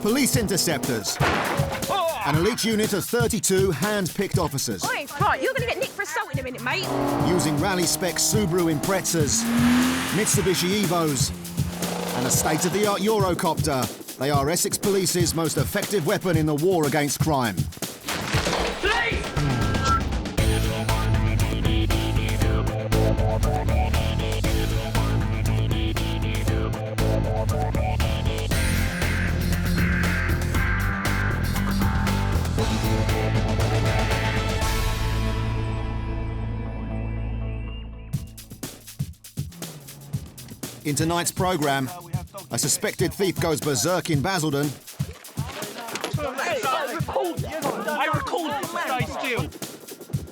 Police Interceptors. An elite unit of 32 hand-picked officers. Oi, right, you're going to get nicked for assault in a minute, mate. Using rally-spec Subaru Imprezas, Mitsubishi Evos, and a state-of-the-art Eurocopter, they are Essex Police's most effective weapon in the war against crime. Police! In tonight's programme, a suspected thief goes berserk in Basildon. I recalled. Stay still.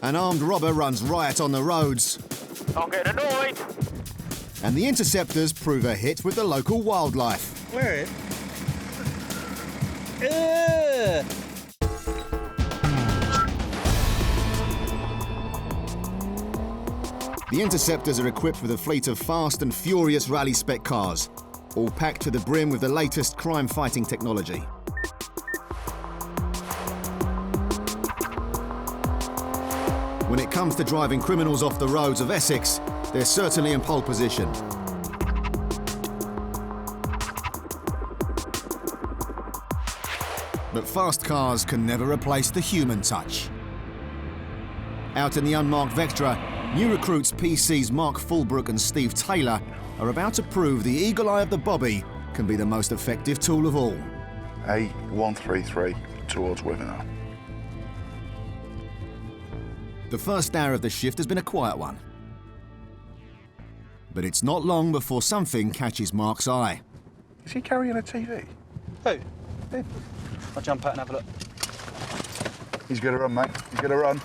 An armed robber runs riot on the roads. Don't get annoyed. And the Interceptors prove a hit with the local wildlife. Where The Interceptors are equipped with a fleet of fast and furious rally-spec cars, all packed to the brim with the latest crime-fighting technology. When it comes to driving criminals off the roads of Essex, they're certainly in pole position. But fast cars can never replace the human touch. Out in the unmarked Vectra, new recruits PC's Mark Fulbrook and Steve Taylor are about to prove the eagle eye of the bobby can be the most effective tool of all. A133 towards Wivenhoe. The first hour of the shift has been a quiet one. But it's not long before something catches Mark's eye. Is he carrying a TV? Who? Him. I'll jump out and have a look. He's gonna run, mate. He's gonna run.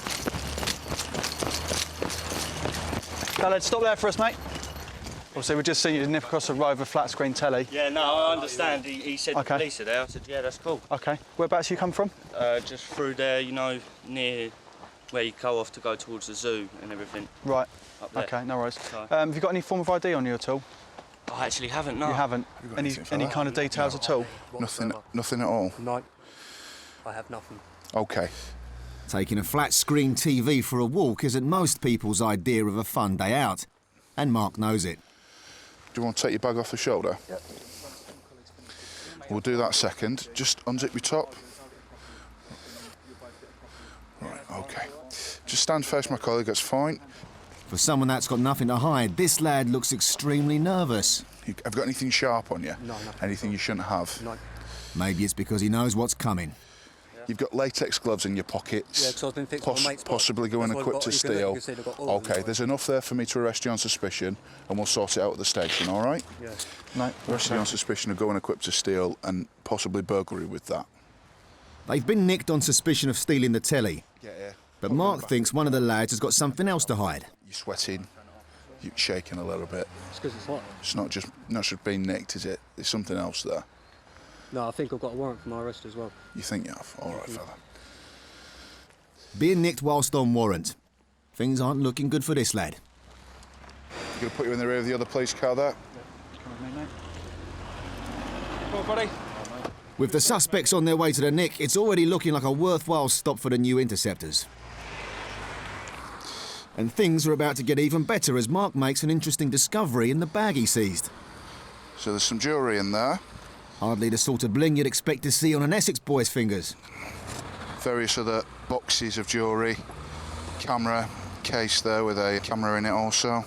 Khaled, stop there for us, mate. Obviously, we've just seen you nip across the road with a flat screen telly. Yeah, no, I understand. He said Okay. police are there. I said, yeah, that's cool. OK. Whereabouts you come from? Just through there, you know, near where you go off to go towards the zoo and everything. Right. Up there. OK, no worries. So- Have you got any form of ID on you at all? I actually haven't, no. You haven't? got Any anything for any that? kind of details at all? Nothing at all. No, I have nothing. Okay. Taking a flat screen TV for a walk isn't most people's idea of a fun day out. And Mark knows it. Do you want to take your bag off the shoulder? Yep. We'll do that second. Just unzip your top. Right, OK. Just stand face my colleague, that's fine. For someone that's got nothing to hide, this lad looks extremely nervous. Have you got anything sharp on you? No, nothing. Anything you shouldn't have? No. Maybe it's because he knows what's coming. You've got latex gloves in your pockets. Yeah, 'cause I've been fixing my mate's bike. Possibly going That's why equipped to I've got- you steal. can see they've got all of them, OK, right. there's enough there for me to arrest you on suspicion, and we'll sort it out at the station, all right? Yeah. No. Arrest you on suspicion of going equipped to steal and possibly burglary with that. They've been nicked on suspicion of stealing the telly. Yeah. But Mark thinks one of the lads has got something else to hide. You're sweating. You're shaking a little bit. It's because it's hot. It's not just being nicked, is it? There's something else there. No, I think I've got a warrant for my arrest as well. You think you have? All right, fella. Being nicked whilst on warrant. Things aren't looking good for this lad. You gonna put you in the rear of the other police car there? Come with me, mate. Come on, buddy. With the suspects on their way to the nick, it's already looking like a worthwhile stop for the new Interceptors. And things are about to get even better as Mark makes an interesting discovery in the bag he seized. So there's some jewellery in there. Hardly the sort of bling you'd expect to see on an Essex boy's fingers. Various other boxes of jewellery. Camera case there with a camera in it also.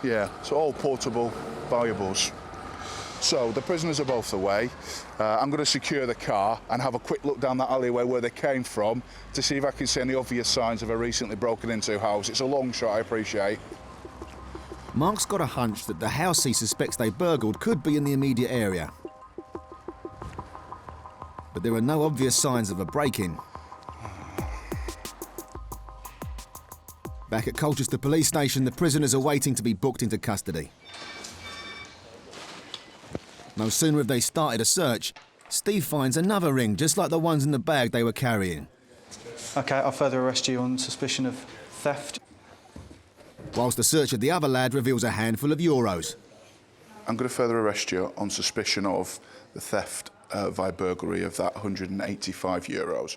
Yeah, so all portable valuables. So the prisoners are both away. I'm going to secure the car and have a quick look down that alleyway where they came from to see if I can see any obvious signs of a recently broken into house. It's a long shot, I appreciate. Mark's got a hunch that the house he suspects they burgled could be in the immediate area. But there are no obvious signs of a break-in. Back at Colchester Police Station, the prisoners are waiting to be booked into custody. No sooner have they started a search, Steve finds another ring just like the ones in the bag they were carrying. OK, I'll further arrest you on suspicion of theft. Whilst the search of the other lad reveals a handful of euros. I'm going to further arrest you on suspicion of the theft via burglary of that €185.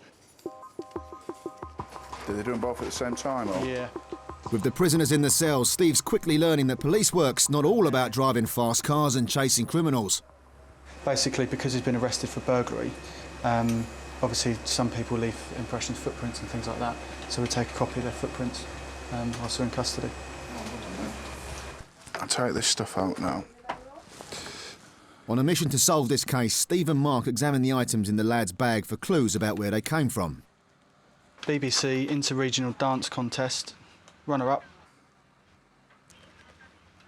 Did they do them both at the same time? Or? Yeah. With the prisoners in the cells, Steve's quickly learning that police work's not all about driving fast cars and chasing criminals. Basically, because he's been arrested for burglary, obviously some people leave impressions, footprints and things like that, so we take a copy of their footprints whilst they're in custody. I'll take this stuff out now. On a mission to solve this case, Steve and Mark examine the items in the lad's bag for clues about where they came from. BBC Inter-Regional Dance Contest, runner-up.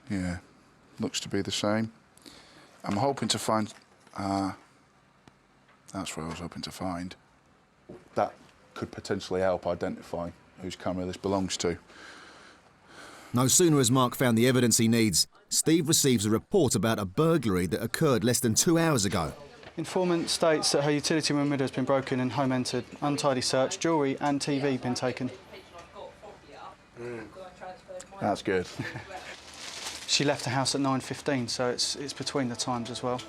Yeah, looks to be the same. I'm hoping to find... that's what I was hoping to find. That could potentially help identify whose camera this belongs to. No sooner has Mark found the evidence he needs, Steve receives a report about a burglary that occurred less than 2 hours ago. Informant states that her utility room window has been broken and home entered. Untidy search, jewellery and TV been taken. That's good. She left the house at 9:15, so it's between the times as well.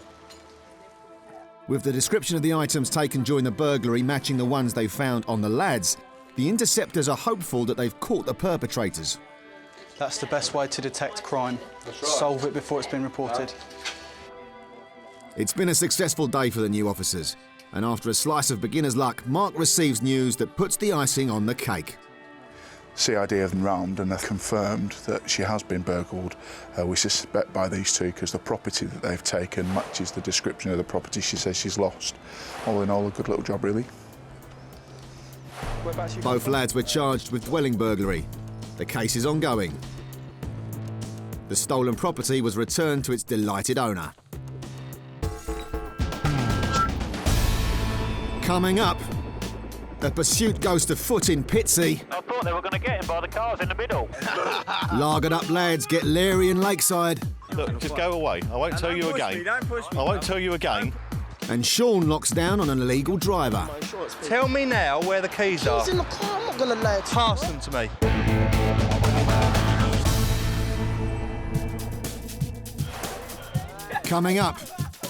With the description of the items taken during the burglary matching the ones they found on the lads, the Interceptors are hopeful that they've caught the perpetrators. That's the best way to detect crime. Solve it before it's been reported. It's been a successful day for the new officers, and after a slice of beginner's luck, Mark receives news that puts the icing on the cake. CID have been round and have confirmed that she has been burgled. We suspect by these two because the property that they've taken matches the description of the property she says she's lost. All in all, a good little job, really. Both lads were charged with dwelling burglary. The case is ongoing. The stolen property was returned to its delighted owner. Coming up, a pursuit goes to foot in Pitsea. I thought they were going to get him by the cars in the middle. Lagered up lads get leery in Lakeside. Look, just go away. I won't tell you again. I won't tell you again. And Sean locks down on an illegal driver. Tell me now where the keys are. He's in the car, I'm not gonna lie to you. Pass them to me. Coming up,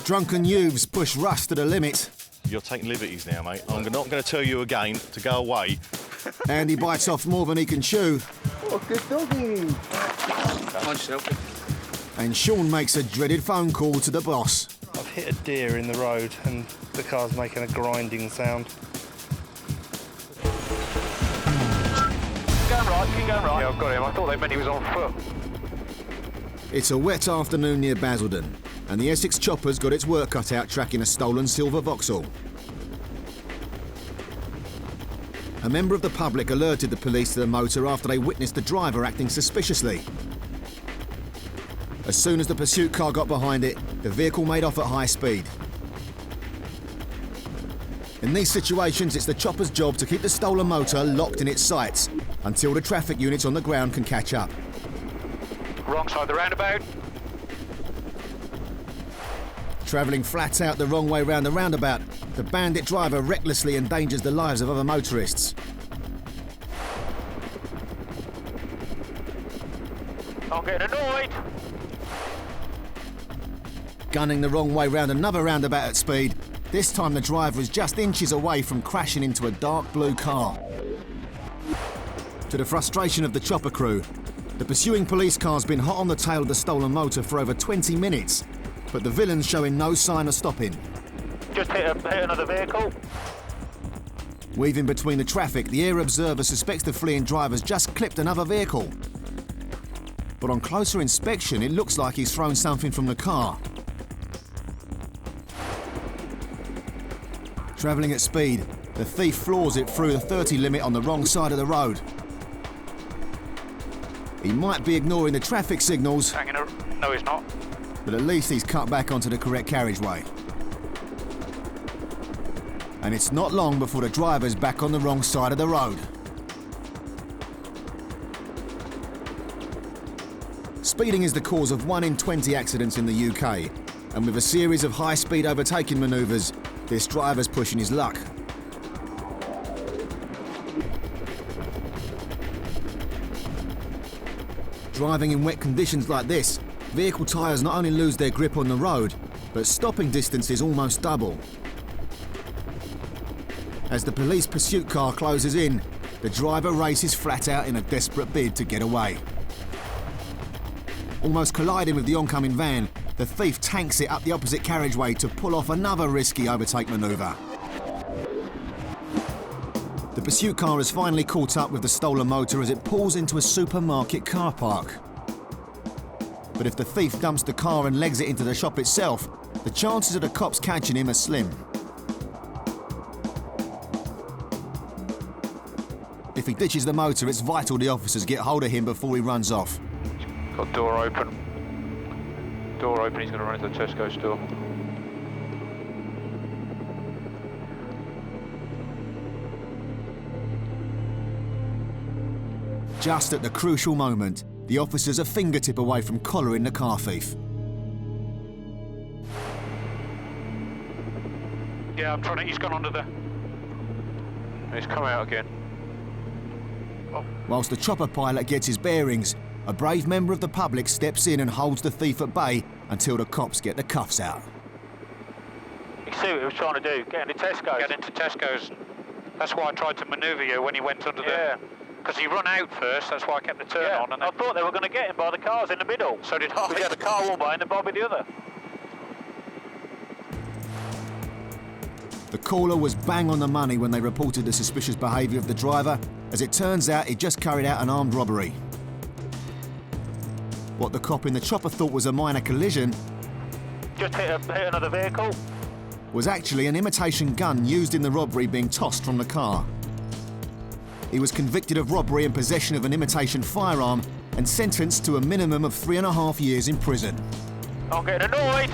drunken youths push Russ to the limit. You're taking liberties now, mate. I'm not going to tell you again to go away. Andy bites off more than he can chew. Oh, good doggy. And Sean makes a dreaded phone call to the boss. I've hit a deer in the road and the car's making a grinding sound. Keep going right, keep going right. Yeah, I've got him. I thought they meant he was on foot. It's a wet afternoon near Basildon, and the Essex chopper's got its work cut out tracking a stolen silver Vauxhall. A member of the public alerted the police to the motor after they witnessed the driver acting suspiciously. As soon as the pursuit car got behind it, the vehicle made off at high speed. In these situations, it's the chopper's job to keep the stolen motor locked in its sights until the traffic units on the ground can catch up. Wrong side of the roundabout. Travelling flat out the wrong way round the roundabout, the bandit driver recklessly endangers the lives of other motorists. I'm getting annoyed. Gunning the wrong way round another roundabout at speed, this time the driver is just inches away from crashing into a dark blue car. To the frustration of the chopper crew, the pursuing police car's been hot on the tail of the stolen motor for over 20 minutes, but the villain's showing no sign of stopping. Just hit another vehicle. Weaving between the traffic, the air observer suspects the fleeing driver's just clipped another vehicle. But on closer inspection, it looks like he's thrown something from the car. Travelling at speed, the thief floors it through the 30 limit on the wrong side of the road. He might be ignoring the traffic signals, No, he's not. but at least he's cut back onto the correct carriageway. And it's not long before the driver's back on the wrong side of the road. Speeding is the cause of 1 in 20 accidents in the UK, and with a series of high-speed overtaking manoeuvres, this driver's pushing his luck. Driving in wet conditions like this, vehicle tyres not only lose their grip on the road, but stopping distance is almost double. As the police pursuit car closes in, the driver races flat out in a desperate bid to get away. Almost colliding with the oncoming van, the thief tanks it up the opposite carriageway to pull off another risky overtake manoeuvre. The pursuit car has finally caught up with the stolen motor as it pulls into a supermarket car park. But if the thief dumps the car and legs it into the shop itself, the chances of the cops catching him are slim. If he ditches the motor, it's vital the officers get hold of him before he runs off. Got door open. Door open, he's going to run into the Tesco store. Just at the crucial moment, the officers are a fingertip away from collaring the car thief. Yeah, I'm trying to, he's gone under there. He's come out again. Whilst the chopper pilot gets his bearings, a brave member of the public steps in and holds the thief at bay until the cops get the cuffs out. You see what he was trying to do? Get into Tesco's. Get into Tesco's. That's why I tried to manoeuvre you when he went under there. Because he run out first, that's why I kept the turn on. And I thought they were going to get him by the cars in the middle. So did I. We had the car one by and the Bobby the other. The caller was bang on the money when they reported the suspicious behaviour of the driver. As it turns out, he'd just carried out an armed robbery. What the cop in the chopper thought was a minor collision Just hit another vehicle. was actually an imitation gun used in the robbery being tossed from the car. He was convicted of robbery and possession of an imitation firearm and sentenced to a minimum of 3.5 years in prison. I'm getting annoyed.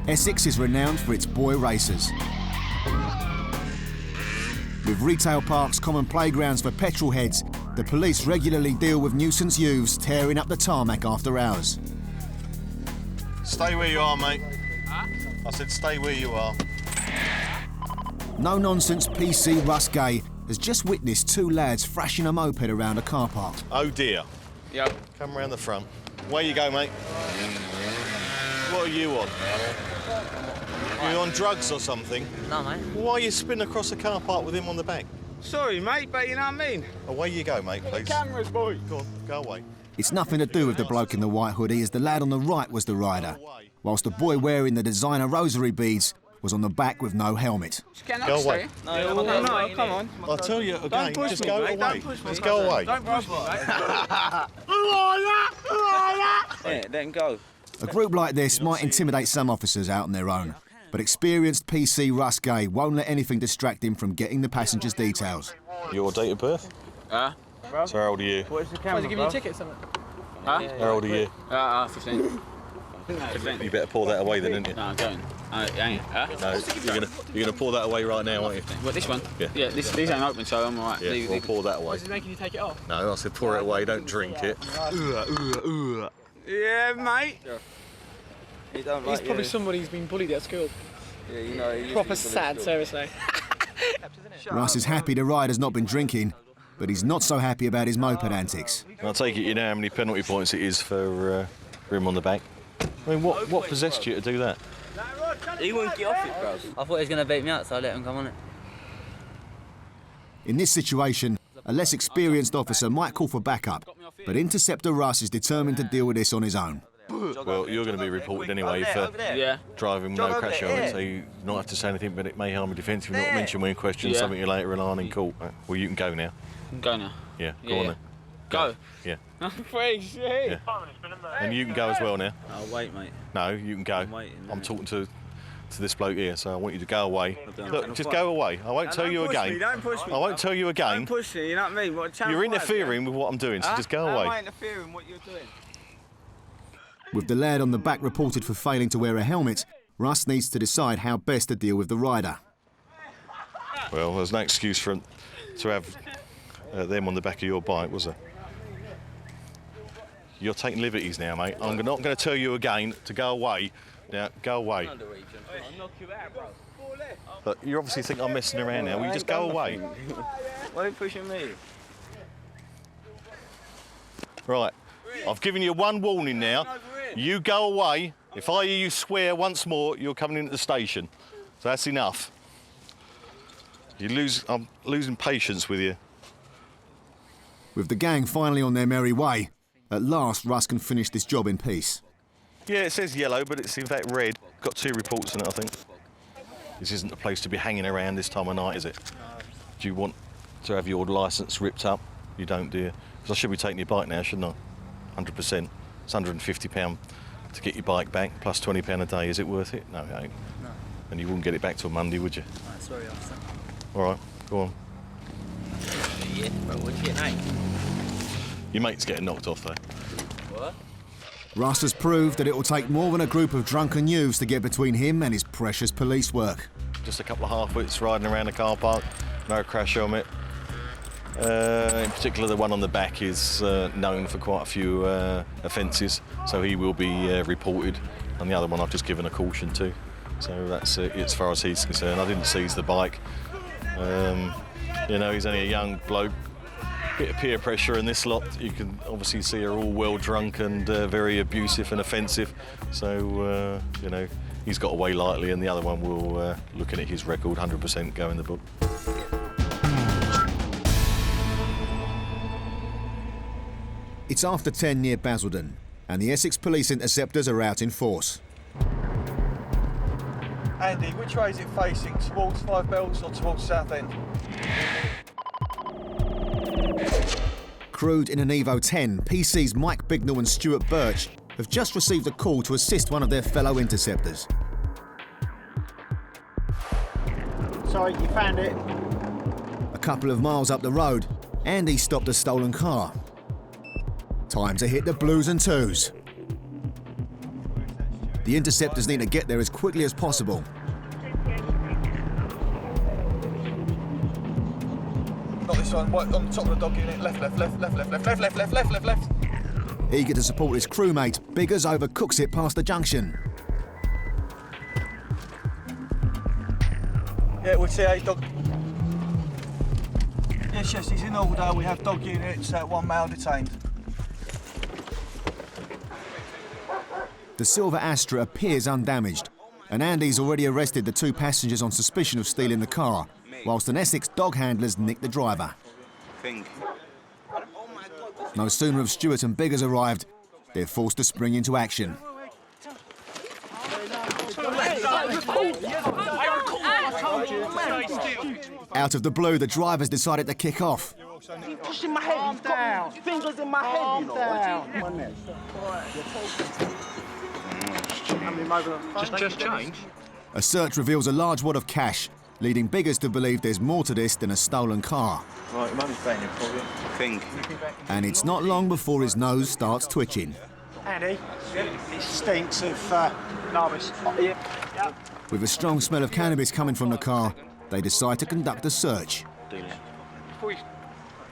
Essex is renowned for its boy racers. With retail parks, common playgrounds for petrol heads, the police regularly deal with nuisance youths tearing up the tarmac after hours. Stay where you are, mate. Huh? I said stay where you are. No-nonsense PC Russ Gay has just witnessed two lads thrashing a moped around a car park. Oh dear. Yep. Come round the front. Where you go, mate? What are you on? You on drugs or something? No, mate. Why are you spinning across the car park with him on the back? Sorry, mate, but you know what I mean? Away you go, mate, please. Cameras, boy. Go on, go away. It's nothing to do with the bloke in the white hoodie, as the lad on the right was the rider, whilst the boy wearing the designer rosary beads was on the back with no helmet. Go away. No, come on. I'll tell you again, just go away. Just go away. Don't push me, mate. Yeah, let him go. A group like this might intimidate some officers out on their own, but experienced PC Russ Gay won't let anything distract him from getting the passengers' details. Your date of birth? So how old are you? What's the camera, give you a ticket or something? Huh? How old are you? 15. You better pull that away then, didn't you? No, I'm going. Hang on. No, you're gonna pull that away right now, aren't you? What, this one? Yeah. Yeah, these ain't open, so I'm alright. Yeah, we'll pull that away. Is it making you take it off? No, I said pour it away, don't drink it. Yeah, mate. He's probably somebody who's been bullied at school. Yeah, you know. Proper sad, seriously. Russ is happy the rider's not been drinking, but he's not so happy about his moped antics. I'll take it you know how many penalty points it is for him on the back. I mean, what possessed you to do that? He won't get off it, bro. I thought he was going to beat me out, so I let him come on it. In this situation, a less experienced officer might call for backup, but Interceptor Russ is determined to deal with this on his own. Well, you're going to be reported anyway for driving with no crash helmet, so you not have to say anything, but it may harm your defence if you're not mentioned when questioned, something you later rely on in court. Well, you can go now. Go now. Yeah, go on then. Go? Yeah. Freaks, yeah. And you can go as well now. Oh, wait, mate. No, you can go. I'm talking to this bloke here, so I want you to go away. Look, just go away. I won't tell you again. Don't push me. I won't tell you again. Don't push me, you know what I mean? You're interfering with what I'm doing, so just go away. I'm interfering with what you're doing. With the lad on the back reported for failing to wear a helmet, Russ needs to decide how best to deal with the rider. Well, there's no excuse for him to have them on the back of your bike, was there? You're taking liberties now, mate. I'm not going to tell you again to go away. Now, go away. I'll knock you out, bro. Look, you obviously think I'm messing around now. Will you just go away? Why are you pushing me? Right. I've given you one warning now. You go away. If I hear you swear once more, you're coming into the station. So that's enough. I'm losing patience with you. With the gang finally on their merry way, at last Russ can finish this job in peace. Yeah, it says yellow, but it's in fact red. Got 2 reports in it, I think. This isn't the place to be hanging around this time of night, is it? Do you want to have your licence ripped up? You don't, do you? Because I should be taking your bike now, shouldn't I? 100%. It's £150 to get your bike back, plus £20 a day. Is it worth it? No, it ain't. No. And you wouldn't get it back till Monday, would you? No, sorry, officer. All right, go on. Yeah, but what's your name? Your mate's getting knocked off, though. What? Russ has proved that it will take more than a group of drunken youths to get between him and his precious police work. Just a couple of half-wits riding around the car park, no crash helmet. In particular, the one on the back is known for quite a few offences, so he will be reported. And the other one I've just given a caution to. So that's it as far as he's concerned. I didn't seize the bike. You know, he's only a young bloke. Bit of peer pressure in this lot. You can obviously see are all well drunk and very abusive and offensive. So, you know, he's got away lightly, and the other one will, looking at his record, 100% go in the book. It's after 10 near Basildon, and the Essex Police Interceptors are out in force. Andy, which way is it facing? Towards Five Bells or towards Southend? Crewed in an Evo 10, PC's Mike Bignell and Stuart Birch have just received a call to assist one of their fellow interceptors. Sorry, you found it. A couple of miles up the road, Andy stopped a stolen car. Time to hit the blues and twos. The interceptors need to get there as quickly as possible. Not this one, on the top of the dog unit, left. Eager to support his crewmate, Biggers overcooks it past the junction. Yeah, we'll see a dog. Yes, he's in order. We have dog units, 1 male detained. The silver Astra appears undamaged, and Andy's already arrested the 2 passengers on suspicion of stealing the car, whilst an Essex dog handler's nicked the driver. No sooner have Stuart and Biggers arrived, they're forced to spring into action. Out of the blue, the drivers decided to kick off. He's pushing my head. He's got fingers in my head, you know. Just change. A search reveals a large wad of cash, leading Biggers to believe there's more to this than a stolen car. Right, mum's paying you for you. And it's not long before his nose starts twitching. Andy, it stinks of cannabis. With a strong smell of cannabis coming from the car, they decide to conduct a search.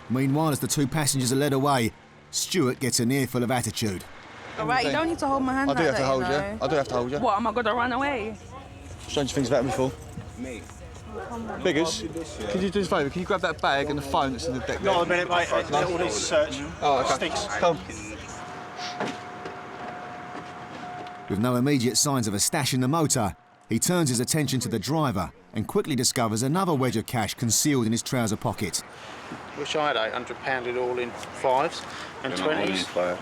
Meanwhile, as the 2 passengers are led away, Stuart gets an earful of attitude. All right, you don't need to hold my hand. I do have to hold you. I do have to hold you. What, am I going to run away? Strange things about him before. Me. Biggers, could you do us a favour? Can you grab that bag and the phone that's in the deck? Not a minute, mate. All needs to search. Oh, okay. Stinks. Come. With no immediate signs of a stash in the motor, he turns his attention to the driver and quickly discovers another wedge of cash concealed in his trouser pocket. Wish I had £800 it all in 5s and 20s.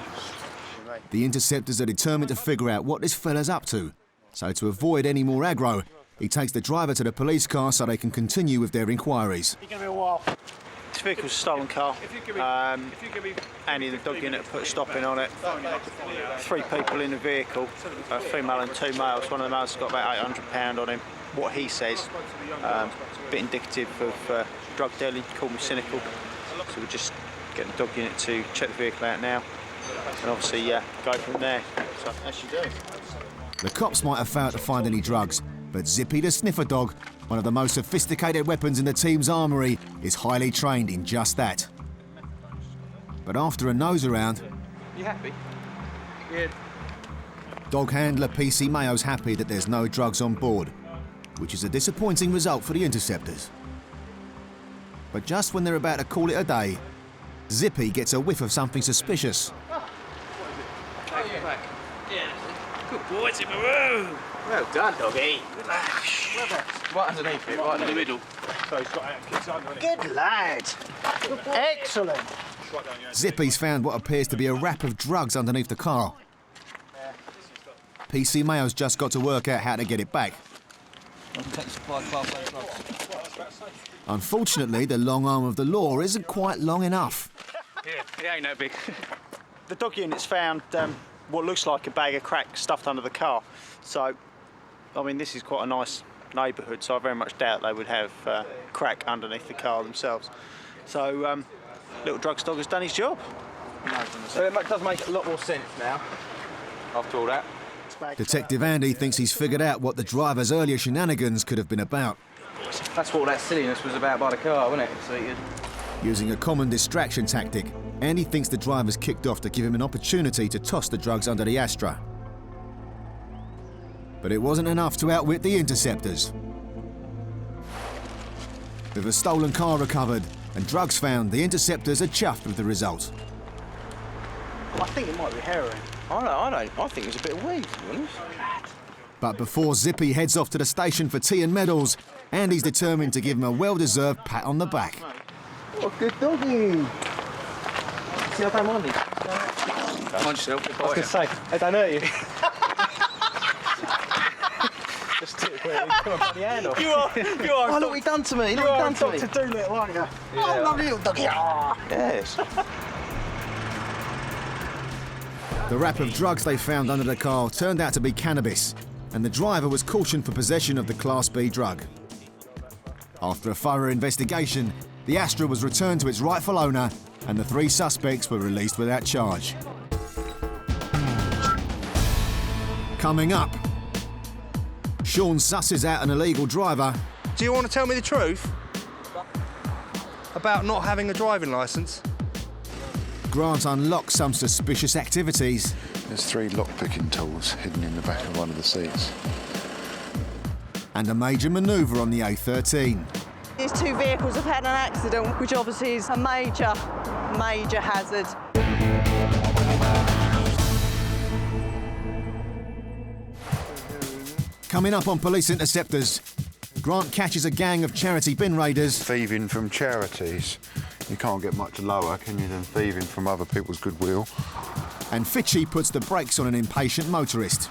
The interceptors are determined to figure out what this fella's up to. So to avoid any more aggro, he takes the driver to the police car so they can continue with their inquiries. It's going to be a while. This vehicle's a stolen car. Andy, the dog unit, put a stopping on it. 3 people in the vehicle, a female and 2 males. One of the males has got about £800 on him. What he says, a bit indicative of drug dealing, call me cynical. So we're just getting the dog unit to check the vehicle out now and obviously go from there. So as you do. The cops might have failed to find any drugs, but Zippy the sniffer dog, one of the most sophisticated weapons in the team's armoury, is highly trained in just that. But after a nose around... You happy? Yeah. Dog handler PC Mayo's happy that there's no drugs on board, which is a disappointing result for the interceptors. But just when they're about to call it a day, Zippy gets a whiff of something suspicious. Good boy, Timberoo. Well done, doggy. Good lad. Right underneath it, right in the middle. So he's got kids under it. Good lad. Excellent. Zippy's found what appears to be a wrap of drugs underneath the car. PC Mayo's just got to work out how to get it back. Unfortunately, the long arm of the law isn't quite long enough. Yeah, it ain't that big. The dog unit's found what looks like a bag of crack stuffed under the car. So, I mean, this is quite a nice neighbourhood, so I very much doubt they would have crack underneath the car themselves. So, little drugs dog has done his job. So it does make a lot more sense now, after all that. Detective Andy thinks he's figured out what the driver's earlier shenanigans could have been about. That's what all that silliness was about by the car, wasn't it? So you... Using a common distraction tactic, Andy thinks the driver's kicked off to give him an opportunity to toss the drugs under the Astra. But it wasn't enough to outwit the Interceptors. With a stolen car recovered and drugs found, the Interceptors are chuffed with the result. I think it might be heroin. I think it's a bit of weed, to be honest. But before Zippy heads off to the station for tea and medals, Andy's determined to give him a well-deserved pat on the back. What a good doggy. See, I don't mind it. Mind yourself. I was going to say, I don't hurt you. Just took come on, put the hand off. You are. Oh, look what he done to me. You are Dr. Doolittle, aren't you? Yeah. Oh, lovely little doggy. Yes. The wrap of drugs they found under the car turned out to be cannabis, and the driver was cautioned for possession of the Class B drug. After a thorough investigation, the Astra was returned to its rightful owner, and the 3 suspects were released without charge. Coming up, Sean susses out an illegal driver. Do you want to tell me the truth about not having a driving licence? Grant unlocks some suspicious activities. There's 3 lock-picking tools hidden in the back of one of the seats. And a major manoeuvre on the A13. These 2 vehicles have had an accident, which obviously is a major hazard. Coming up on Police Interceptors, Grant catches a gang of charity bin raiders. Thieving from charities. You can't get much lower, can you, than thieving from other people's goodwill. And Fitchy puts the brakes on an impatient motorist.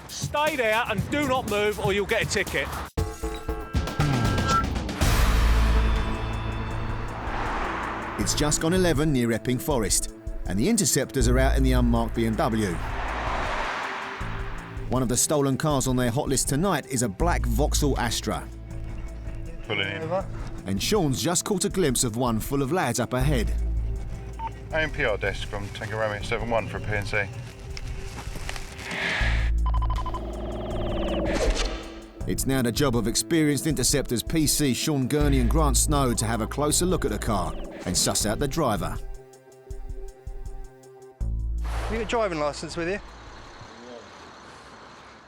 Stay there and do not move or you'll get a ticket. It's just gone 11 near Epping Forest, and the Interceptors are out in the unmarked BMW. One of the stolen cars on their hot list tonight is a black Vauxhall Astra. Pulling in. And Sean's just caught a glimpse of one full of lads up ahead. ANPR desk from Tango Romeo 71 for a PNC. It's now the job of experienced Interceptors PC Sean Gurney and Grant Snow to have a closer look at the car and suss out the driver. Have you got a driving licence with you? Yeah.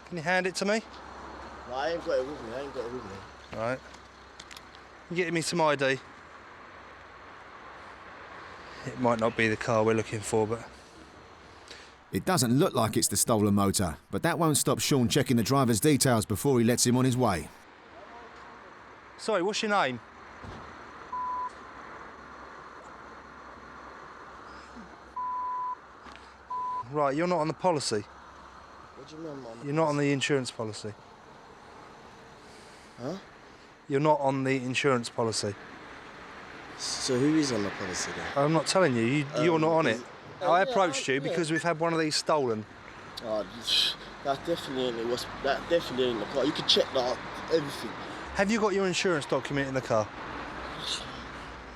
Can you hand it to me? No, I ain't got it with me. Right. You getting me some ID? It might not be the car we're looking for, but... It doesn't look like it's the stolen motor, but that won't stop Sean checking the driver's details before he lets him on his way. Sorry, what's your name? Right, you're not on the policy. What do you mean, Mum? You're not on the insurance policy. Huh? You're not on the insurance policy. So who is on the policy then? I'm not telling you, you're not on it. I approached you because we've had one of these stolen. Oh, that definitely ain't the car. You can check that, everything. Have you got your insurance document in the car?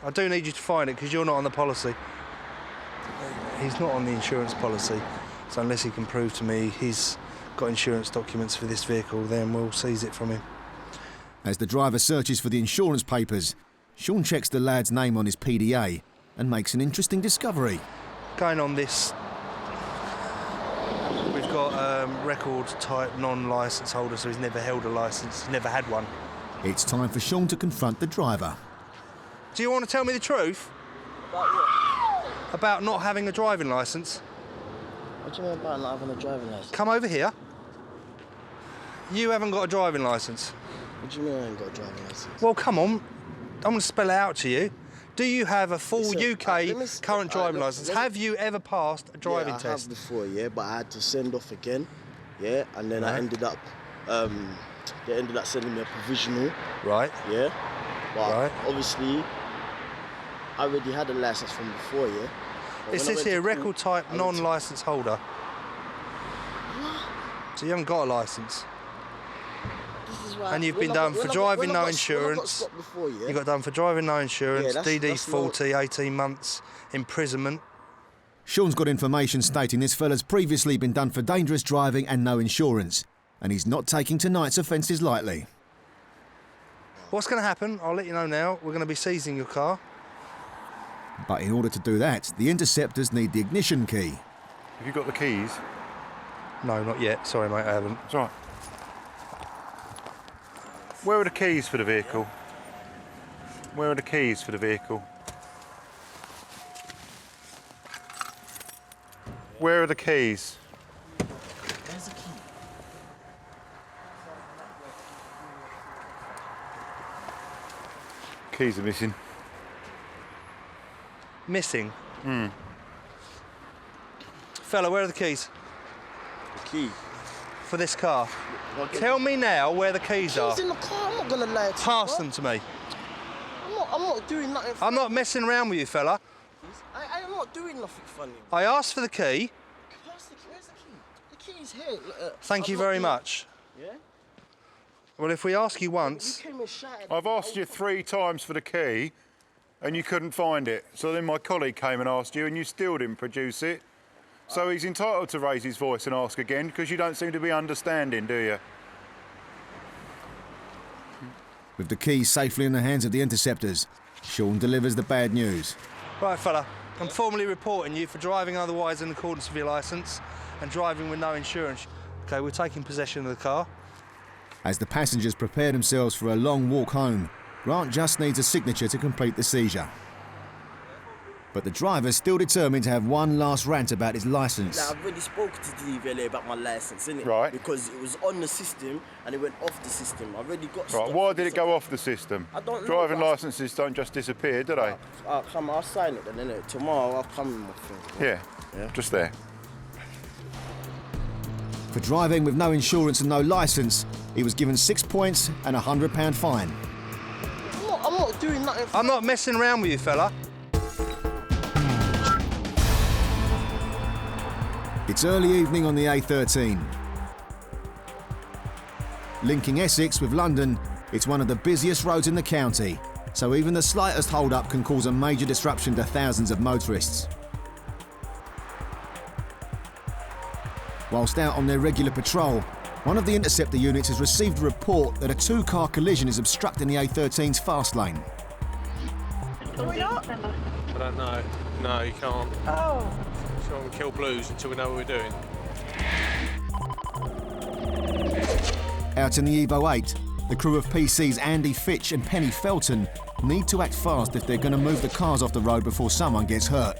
I do need you to find it because you're not on the policy. He's not on the insurance policy, so unless he can prove to me he's got insurance documents for this vehicle, then we'll seize it from him. As the driver searches for the insurance papers, Sean checks the lad's name on his PDA and makes an interesting discovery. Going on this, we've got record type non-licence holder, so he's never held a licence, he's never had one. It's time for Sean to confront the driver. Do you want to tell me the truth? About what? About not having a driving licence? What do you mean about not having a driving licence? Come over here. You haven't got a driving licence. What do you mean I ain't got a driving licence? Well, come on. I'm going to spell it out to you. Do you have a full UK current driving licence? Have you ever passed a driving test? I have before, yeah, but I had to send off again, yeah, and then I ended up, they ended up sending me a provisional. Right. Yeah. But obviously, I already had a licence from before, yeah. It says here, record type non-licence holder. What? So you haven't got a licence. And you've been When done for driving no when I got insurance. stopped before, yeah. You got done for driving no insurance, Yeah, that's 40, 18 months imprisonment. Sean's got information stating this fella's previously been done for dangerous driving and no insurance, and he's not taking tonight's offences lightly. What's going to happen? I'll let you know now. We're going to be seizing your car. But in order to do that, the Interceptors need the ignition key. Have you got the keys? No, not yet. Sorry, mate, I haven't. It's all right. Where are the keys for the vehicle? Where are the keys for the vehicle? Where are the keys? Where's the key? Keys are missing. Missing? Hmm. Fella, where are the keys? The key? For this car. Tell me now where the keys are. Keys in the car, I'm not going to lie to you. Pass them to me. I'm not doing nothing funny. I'm not messing around with you, fella. I'm not doing nothing funny. I asked for the key. Where's the key? The key's here. Thank you very much. Yeah? Well, if we ask you once... You came and shouted. I've asked you 3 times for the key and you couldn't find it. So then my colleague came and asked you and you still didn't produce it. So he's entitled to raise his voice and ask again because you don't seem to be understanding, do you? With the keys safely in the hands of the Interceptors, Sean delivers the bad news. Right, fella, I'm formally reporting you for driving otherwise in accordance with your licence and driving with no insurance. OK, we're taking possession of the car. As the passengers prepare themselves for a long walk home, Grant just needs a signature to complete the seizure. But the driver's still determined to have one last rant about his licence. I've already spoken to DVLA about my licence, innit? Right. Because it was on the system and it went off the system. I already got Right, why did it go off the system? I don't know. Driving licences don't just disappear, do they? I'll sign it then, innit? Tomorrow I'll come with my thing. Yeah, just there. For driving with no insurance and no licence, he was given 6 points and a £100 fine. I'm not doing nothing. I'm not messing around with you, fella. It's early evening on the A13. Linking Essex with London, it's one of the busiest roads in the county, so even the slightest hold-up can cause a major disruption to thousands of motorists. Whilst out on their regular patrol, one of the Interceptor units has received a report that a 2-car collision is obstructing the A13's fast lane. Can we not? I don't know. No, you can't. Oh. So we kill blues until we know what we're doing. Out in the Evo 8, the crew of PCs Andy Fitch and Penny Felton need to act fast if they're going to move the cars off the road before someone gets hurt.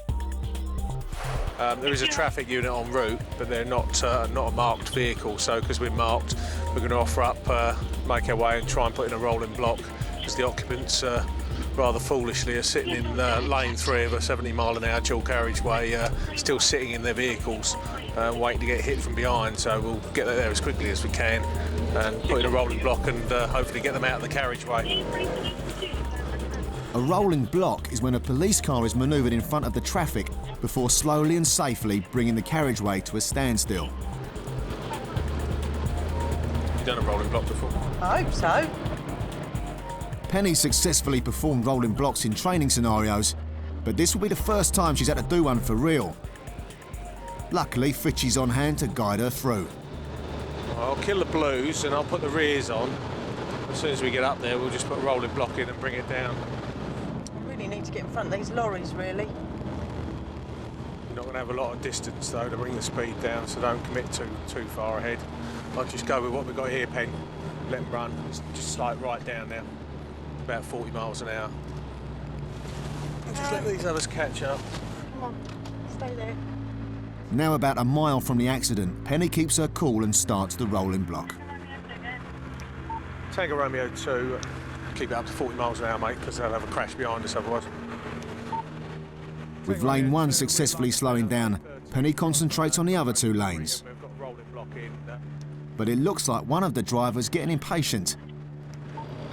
There is a traffic unit en route, but they're not a marked vehicle. So, because we're marked, we're going to offer up, make our way, and try and put in a rolling block, because the occupants, rather foolishly, are sitting in lane 3 of a 70-mile-an-hour dual carriageway, still sitting in their vehicles, waiting to get hit from behind. So we'll get there as quickly as we can and put in a rolling block and hopefully get them out of the carriageway. A rolling block is when a police car is manoeuvred in front of the traffic before slowly and safely bringing the carriageway to a standstill. You've done a rolling block before? I hope so. Penny successfully performed rolling blocks in training scenarios, but this will be the first time she's had to do one for real. Luckily, Fitchy's on hand to guide her through. I'll kill the blues and I'll put the rears on. As soon as we get up there, we'll just put a rolling block in and bring it down. We really need to get in front of these lorries, really. You're not going to have a lot of distance, though, to bring the speed down, so don't commit too far ahead. I'll just go with what we've got here, Pen. Let them run. It's just slide right down now. About 40 miles an hour. And just let these others catch up. Come on, stay there. Now about a mile from the accident, Penny keeps her cool and starts the rolling block. Tango Romeo 2, keep it up to 40 miles an hour, mate, because they'll have a crash behind us otherwise. With lane 1 successfully slowing down, Penny concentrates on the other 2 lanes. But it looks like one of the drivers getting impatient.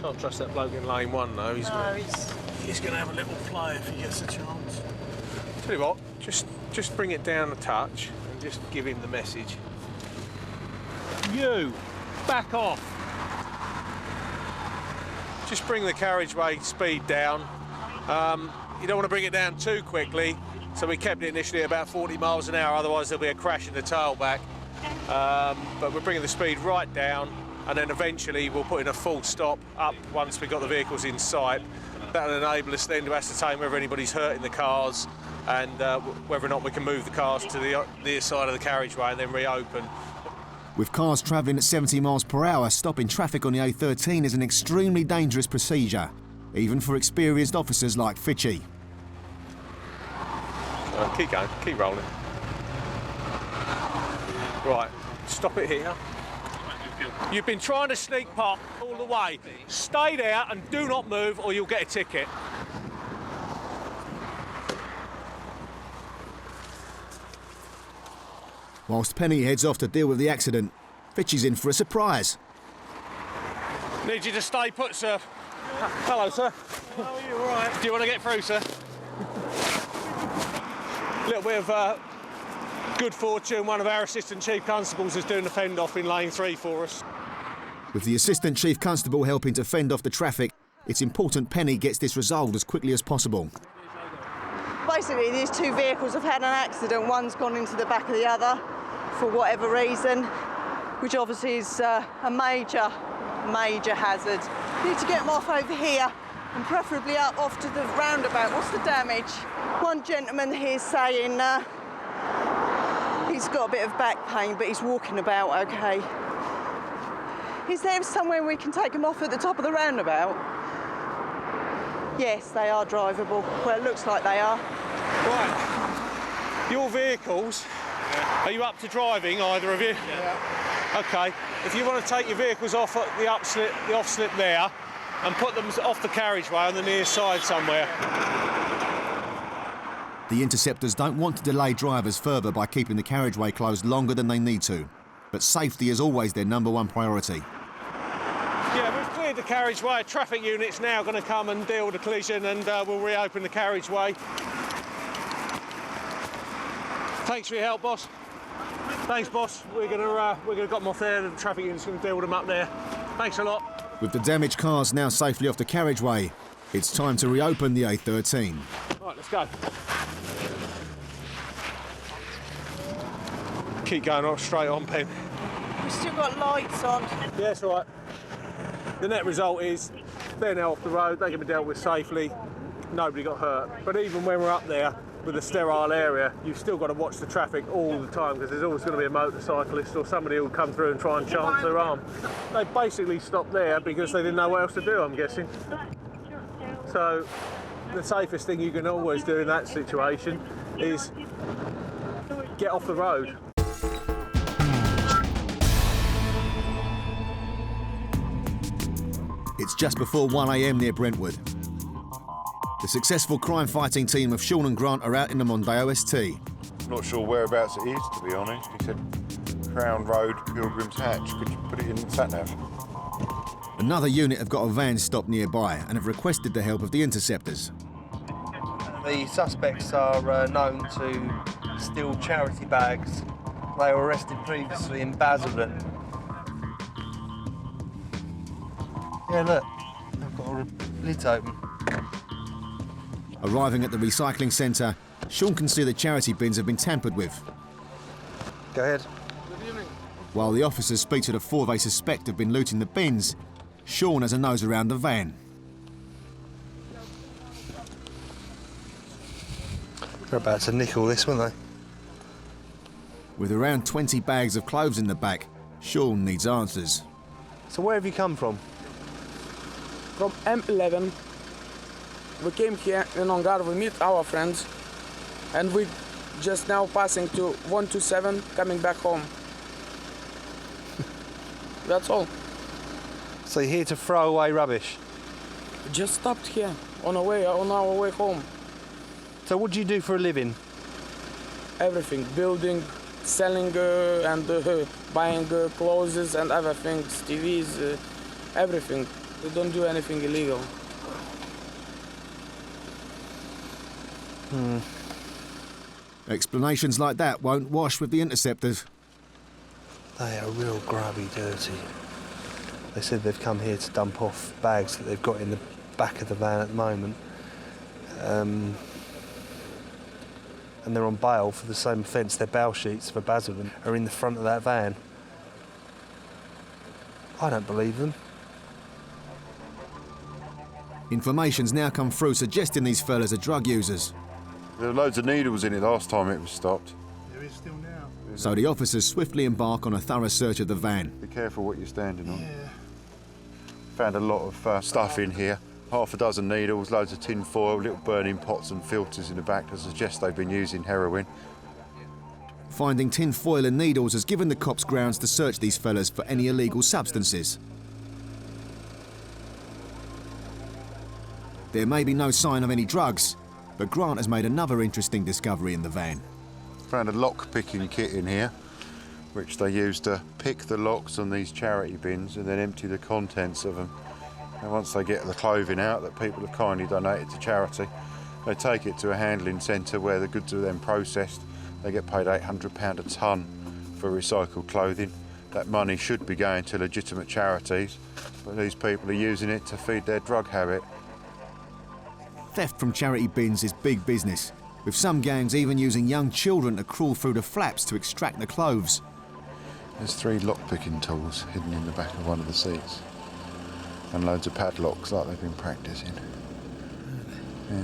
Can't trust that bloke in lane 1 though. He's going to have a little play if he gets a chance. Tell you what, just bring it down a touch and just give him the message. You, back off. Just bring the carriageway speed down. You don't want to bring it down too quickly, so we kept it initially at about 40 miles an hour, otherwise there'll be a crash in the tailback. But we're bringing the speed right down, and then eventually we'll put in a full stop up once we've got the vehicles in sight. That'll enable us then to ascertain whether anybody's hurt in the cars and whether or not we can move the cars to the near side of the carriageway and then reopen. With cars travelling at 70 miles per hour, stopping traffic on the A13 is an extremely dangerous procedure, even for experienced officers like Fitchy. Keep going, keep rolling. Right, stop it here. You've been trying to sneak past all the way. Stay there and do not move or you'll get a ticket. Whilst Penny heads off to deal with the accident, Fitchy's in for a surprise. Need you to stay put, sir. Hello, sir. How are you? All right? Do you want to get through, sir? A little bit of good fortune. One of our assistant chief constables is doing the fend off in lane 3 for us. With the assistant chief constable helping to fend off the traffic, it's important Penny gets this resolved as quickly as possible. Basically, these 2 vehicles have had an accident. One's gone into the back of the other for whatever reason, which obviously is a major hazard. Need to get them off over here and preferably up off to the roundabout. What's the damage? One gentleman here saying he's got a bit of back pain, but he's walking about okay. Is there somewhere we can take them off at the top of the roundabout? Yes, they are drivable. Well, it looks like they are. Right. Your vehicles, are you up to driving, either of you? Yeah. OK. If you want to take your vehicles off at the off-slip there and put them off the carriageway on the near side somewhere. The Interceptors don't want to delay drivers further by keeping the carriageway closed longer than they need to. But safety is always their #1 priority. Yeah, we've cleared the carriageway. A traffic unit's now going to come and deal with the collision and we'll reopen the carriageway. Thanks for your help, boss. Thanks, boss. We're gonna get them off there. The traffic unit's going to deal with them up there. Thanks a lot. With the damaged cars now safely off the carriageway, it's time to reopen the A13. Right, let's go. Keep going on, straight on, Pen. We've still got lights on. Yeah, it's all right. The net result is they're now off the road, they can be dealt with safely, nobody got hurt. But even when we're up there with a sterile area, you've still got to watch the traffic all the time because there's always going to be a motorcyclist or somebody who'll come through and try and chance their arm. They basically stopped there because they didn't know what else to do, I'm guessing. So the safest thing you can always do in that situation is get off the road. It's just before 1 AM near Brentwood. The successful crime-fighting team of Sean and Grant are out in the Mondeo ST. Not sure whereabouts it is, to be honest. He said Crown Road, Pilgrim's Hatch. Could you put it in sat-nav? Another unit have got a van stopped nearby and have requested the help of the Interceptors. The suspects are known to steal charity bags. They were arrested previously in Basildon. Yeah, look, they've got a lid open. Arriving at the recycling centre, Sean can see the charity bins have been tampered with. Go ahead. While the officers speak to the 4 they suspect have been looting the bins, Sean has a nose around the van. They're about to nick all this, weren't they? With around 20 bags of clothes in the back, Sean needs answers. So where have you come from? From M11. We came here in Ongar, we meet our friends, and we just now passing to 127, coming back home. That's all. So you're here to throw away rubbish? Just stopped here on our way home. So what do you do for a living? Everything, building, selling and buying clothes and other things, TVs, everything. We don't do anything illegal. Explanations like that won't wash with the Interceptors. They are real grubby dirty. They said they've come here to dump off bags that they've got in the back of the van at the moment. And they're on bail for the same offence. Their bail sheets for Basildon are in the front of that van. I don't believe them. Information's now come through suggesting these fellas are drug users. There were loads of needles in it last time it was stopped. There is still now. So the officers swiftly embark on a thorough search of the van. Be careful what you're standing on. Yeah. Found a lot of stuff in here. Half a dozen needles, loads of tin foil, little burning pots and filters in the back that suggest they've been using heroin. Finding tin foil and needles has given the cops grounds to search these fellas for any illegal substances. There may be no sign of any drugs, but Grant has made another interesting discovery in the van. Found a lock-picking kit in here, which they use to pick the locks on these charity bins and then empty the contents of them. And once they get the clothing out that people have kindly donated to charity, they take it to a handling centre where the goods are then processed. They get paid £800 a tonne for recycled clothing. That money should be going to legitimate charities, but these people are using it to feed their drug habit. Theft from charity bins is big business, with some gangs even using young children to crawl through the flaps to extract the clothes. There's 3 lock-picking tools hidden in the back of one of the seats. And loads of padlocks like they've been practising. Yeah.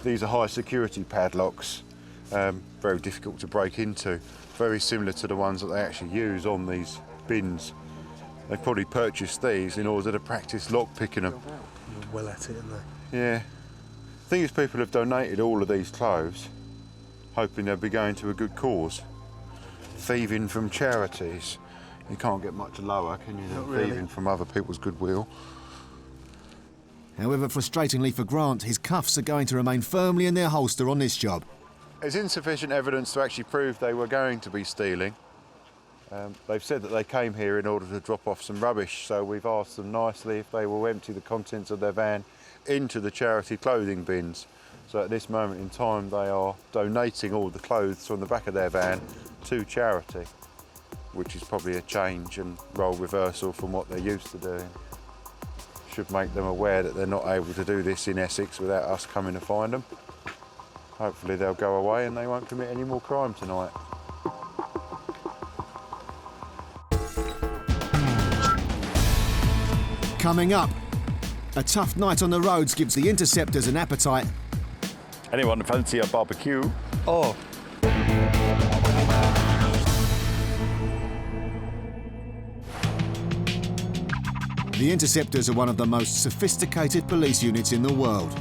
These are high security padlocks, very difficult to break into, very similar to the ones that they actually use on these bins. They've probably purchased these in order to practice lock picking them. They're well at it, aren't they? Yeah. The thing is, people have donated all of these clothes, hoping they'll be going to a good cause. Thieving from charities. You can't get much lower, can you, than thieving from other people's goodwill. However, frustratingly for Grant, his cuffs are going to remain firmly in their holster on this job. There's insufficient evidence to actually prove they were going to be stealing. They've said that they came here in order to drop off some rubbish, so we've asked them nicely if they will empty the contents of their van into the charity clothing bins. So at this moment in time, they are donating all the clothes from the back of their van to charity, which is probably a change and role reversal from what they're used to doing. Should make them aware that they're not able to do this in Essex without us coming to find them. Hopefully they'll go away and they won't commit any more crime tonight. Coming up, a tough night on the roads gives the Interceptors an appetite. Anyone fancy a barbecue? Oh. The Interceptors are one of the most sophisticated police units in the world.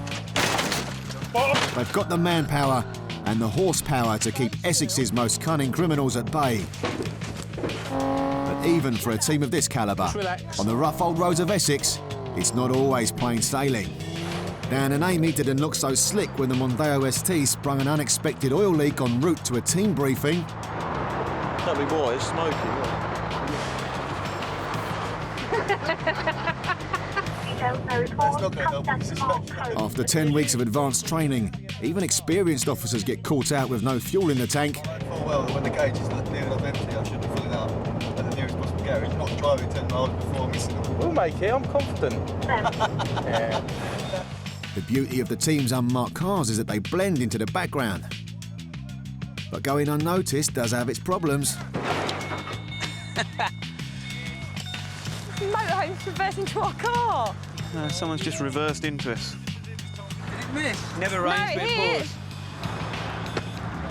They've got the manpower and the horsepower to keep Essex's most cunning criminals at bay. But even for a team of this calibre, on the rough old roads of Essex, it's not always plain sailing. Dan and Amy didn't look so slick when the Mondeo ST sprung an unexpected oil leak en route to a team briefing. Tell me boy, it's smoky. After 10 weeks of advanced training, even experienced officers get caught out with no fuel in the tank. Well, when the gauge is near enough empty, I should be filling up at the nearest possible garage, not driving 10 miles before missing them. We'll make it, I'm confident. Yeah. The beauty of the team's unmarked cars is that they blend into the background. But going unnoticed does have its problems. Motorhome's reversing into our car. Someone's just reversed into us. Did it miss? Never rains, but it pours.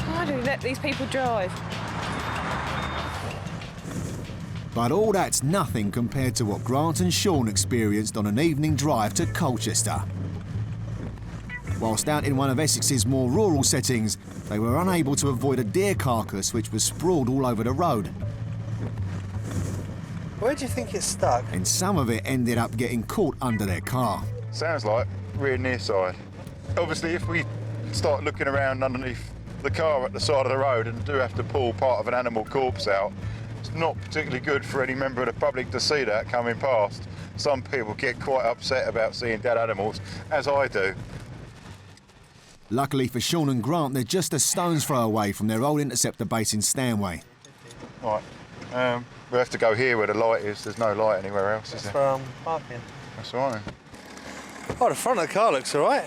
Why do we let these people drive? But all that's nothing compared to what Grant and Sean experienced on an evening drive to Colchester. Whilst out in one of Essex's more rural settings, they were unable to avoid a deer carcass which was sprawled all over the road. Where do you think it's stuck? And some of it ended up getting caught under their car. Sounds like rear near side. Obviously, if we start looking around underneath the car at the side of the road and do have to pull part of an animal corpse out, it's not particularly good for any member of the public to see that coming past. Some people get quite upset about seeing dead animals, as I do. Luckily for Sean and Grant, they're just a stone's throw away from their old Interceptor base in Stanway. Right, we'll have to go here where the light is. There's no light anywhere else, is there? From parking. That's all right. Oh, the front of the car looks all right.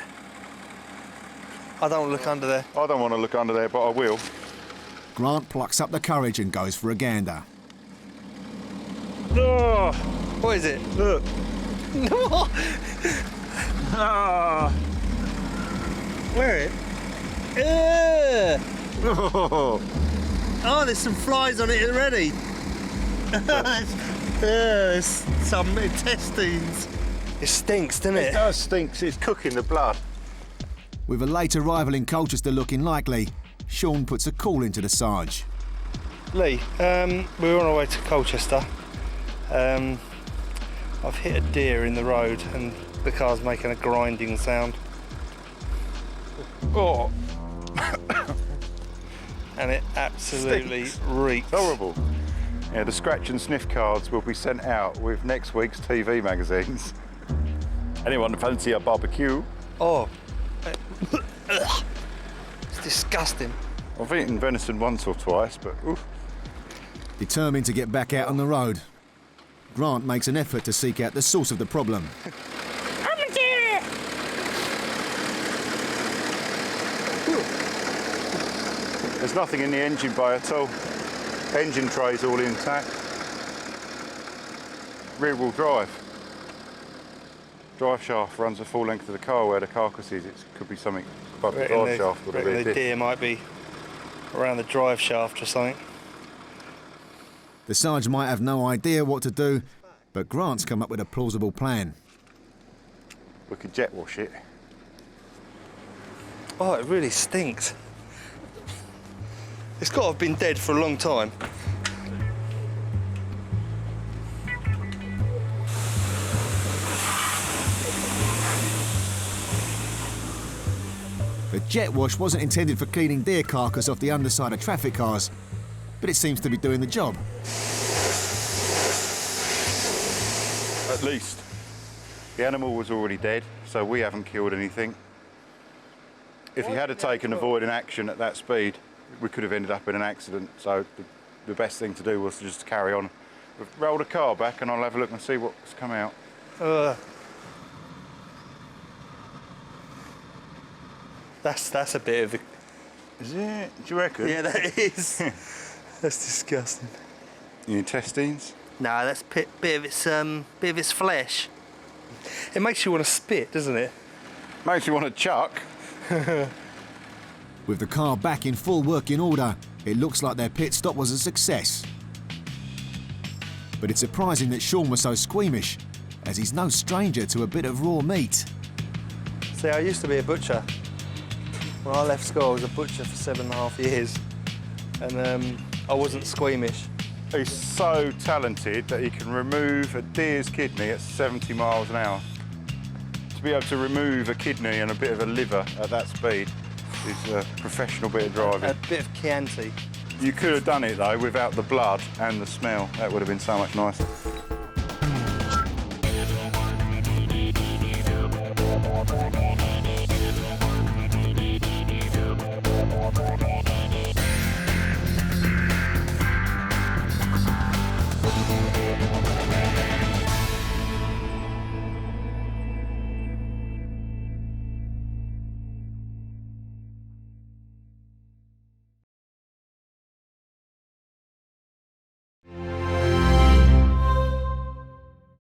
I don't want to look under there. I don't want to look under there, but I will. Grant plucks up the courage and goes for a gander. Oh, what is it? Look. No. Ah. Where Oh, there's some flies on it already. There's some intestines. It stinks, doesn't it? It does stink. It's cooking the blood. With a late arrival in Colchester looking likely, Sean puts a call into the Sarge. Lee, we're on our way to Colchester. I've hit a deer in the road and the car's making a grinding sound. Oh. And it absolutely reeks. It's horrible. Yeah, the scratch and sniff cards will be sent out with next week's TV magazines. Anyone fancy a barbecue? Oh. It's disgusting. I've eaten venison once or twice, but oof. Determined to get back out on the road, Grant makes an effort to seek out the source of the problem. There's nothing in the engine bay at all. Engine tray's all intact. Rear wheel drive. Drive shaft runs the full length of the car where the carcass is. It could be something above the drive shaft. The deer might be around the drive shaft or something. The Sarge might have no idea what to do, but Grant's come up with a plausible plan. We could jet wash it. Oh, it really stinks. It's got to have been dead for a long time. The jet wash wasn't intended for cleaning deer carcass off the underside of traffic cars, but it seems to be doing the job. At least. The animal was already dead, so we haven't killed anything. If he had taken avoiding action at that speed, we could have ended up in an accident, so the best thing to do was just to carry on. We've rolled the car back and I'll have a look and see what's come out. That's a bit of a... Is it? Do you reckon? Yeah, that is. That's disgusting. The intestines? No, that's bit of its flesh. It makes you want to spit, doesn't it? Makes you want to chuck. With the car back in full working order, it looks like their pit stop was a success. But it's surprising that Sean was so squeamish, as he's no stranger to a bit of raw meat. See, I used to be a butcher. When I left school, I was a butcher for 7.5 years, and I wasn't squeamish. He's so talented that he can remove a deer's kidney at 70 miles an hour. To be able to remove a kidney and a bit of a liver at that speed is a professional bit of driving. A bit of Chianti. You could have done it though without the blood and the smell. That would have been so much nicer.